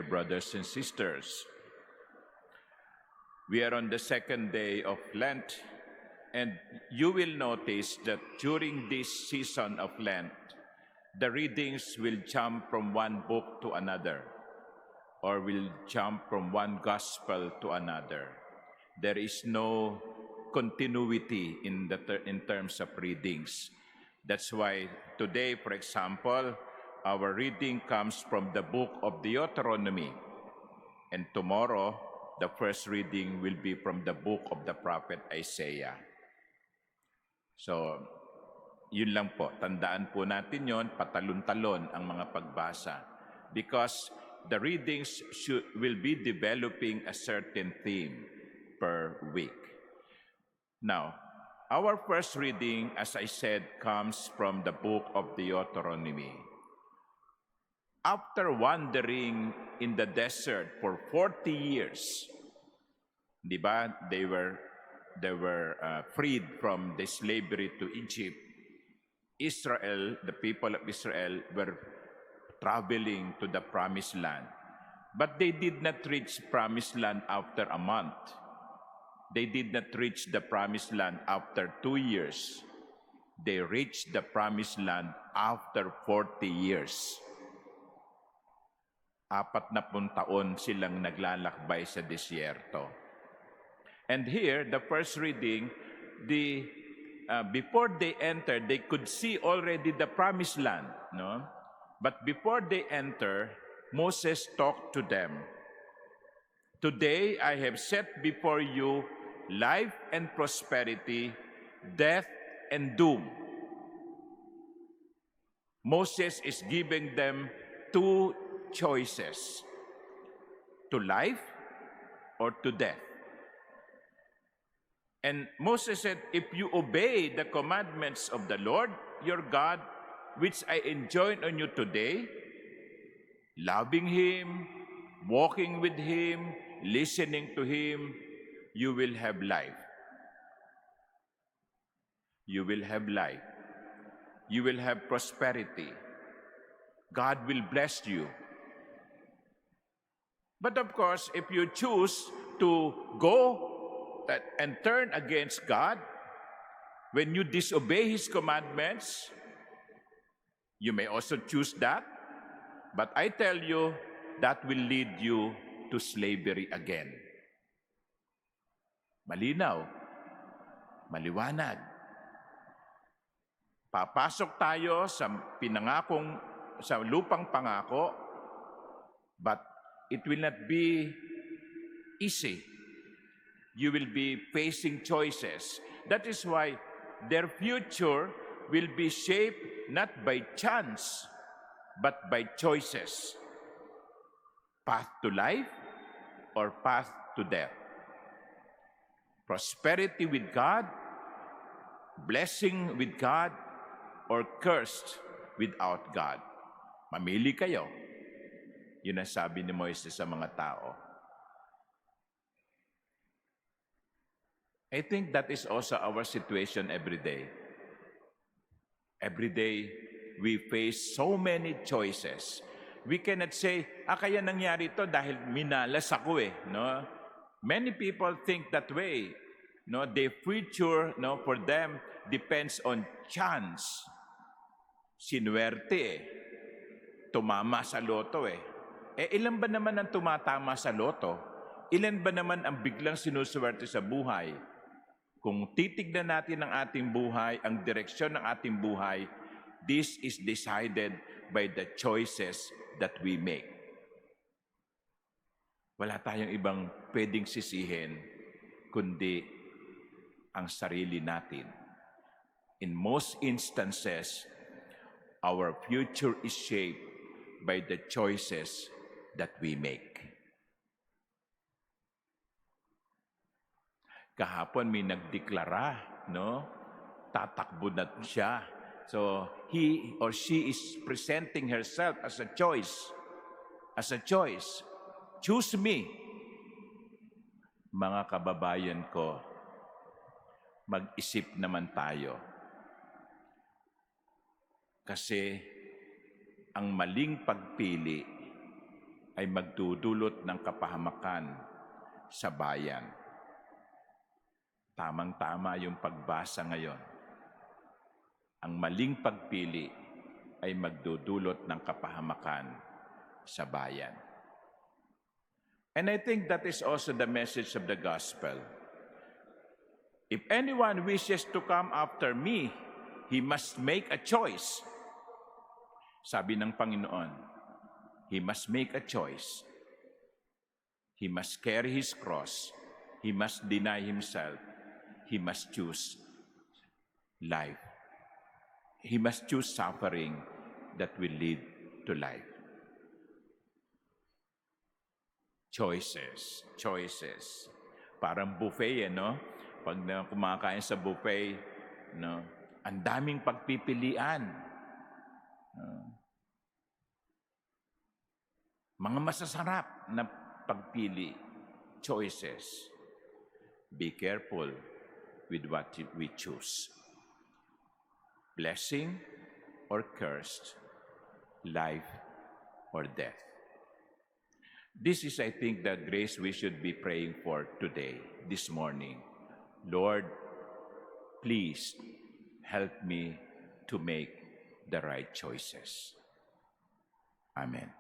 dear brothers and sisters. We are on the second day of Lent, and you will notice that during this season of Lent, the readings will jump from one book to another, or will jump from one gospel to another. There is no continuity in terms of readings. That's why today, for example, our reading comes from the book of Deuteronomy, and tomorrow, the first reading will be from the book of the prophet Isaiah. So, yun lang po. Tandaan po natin yon, patalon-talon ang mga pagbasa. Because the readings will be developing a certain theme per week. Now, our first reading, as I said, comes from the book of Deuteronomy. After wandering in the desert for 40 years, di ba, they were freed from the slavery to Egypt. Israel, the people of Israel, were traveling to the Promised Land. But they did not reach Promised Land after a month. They did not reach the Promised Land after 2 years. They reached the Promised Land after 40 years. 40 taon silang naglalakbay sa disyerto. And here, the first reading, before they entered, they could see already the Promised Land, no? But before they enter, Moses talked to them. Today I have set before you life and prosperity, death and doom. Moses is giving them two choices, to life or to death. And Moses said, if you obey the commandments of the Lord your God, which I enjoin on you today, loving Him, walking with Him, listening to Him, you will have life. You will have life. You will have prosperity. God will bless you. But of course, if you choose to go and turn against God, when you disobey His commandments, you may also choose that. But I tell you, that will lead you to slavery again. Malinaw, maliwanag. Papasok tayo sa lupang pangako, but it will not be easy. You will be facing choices. That is why their future will be shaped not by chance, but by choices. Path to life or path to death. Prosperity with God, blessing with God, or cursed without God. Mamili kayo. Yun ang sabi ni Moises sa mga tao. I think that is also our situation every day. Every day, we face so many choices. We cannot say, kaya nangyari ito dahil minalas ako eh. No? Many people think that way. No? Their future, no, for them depends on chance. Sinuwerte eh. Tumama sa loto eh. Ilan ba naman ang tumatama sa loto? Ilan ba naman ang biglang sinuswerte sa buhay? Kung titignan natin ang ating buhay, ang direksyon ng ating buhay, this is decided by the choices that we make. Wala tayong ibang pwedeng sisihin, kundi ang sarili natin. In most instances, our future is shaped by the choices that we make. Kahapon may nagdeklara, no? Tatakbo na siya. So, he or she is presenting herself as a choice. As a choice. Choose me. Mga kababayan ko, mag-isip naman tayo. Kasi ang maling pagpili ay magdudulot ng kapahamakan sa bayan. Tamang-tama yung pagbasa ngayon. Ang maling pagpili ay magdudulot ng kapahamakan sa bayan. And I think that is also the message of the gospel. If anyone wishes to come after me, he must make a choice. Sabi ng Panginoon, he must make a choice. He must carry his cross. He must deny himself. He must choose life. He must choose suffering that will lead to life. Choices, choices. Parang buffet, no? Pag kumakain sa buffet, no? Ang daming pagpipilian. Mga masasarap na pagpili, choices. Be careful with what we choose. Blessing or cursed, life or death. This is, I think, the grace we should be praying for today, this morning. Lord, please help me to make the right choices. Amen.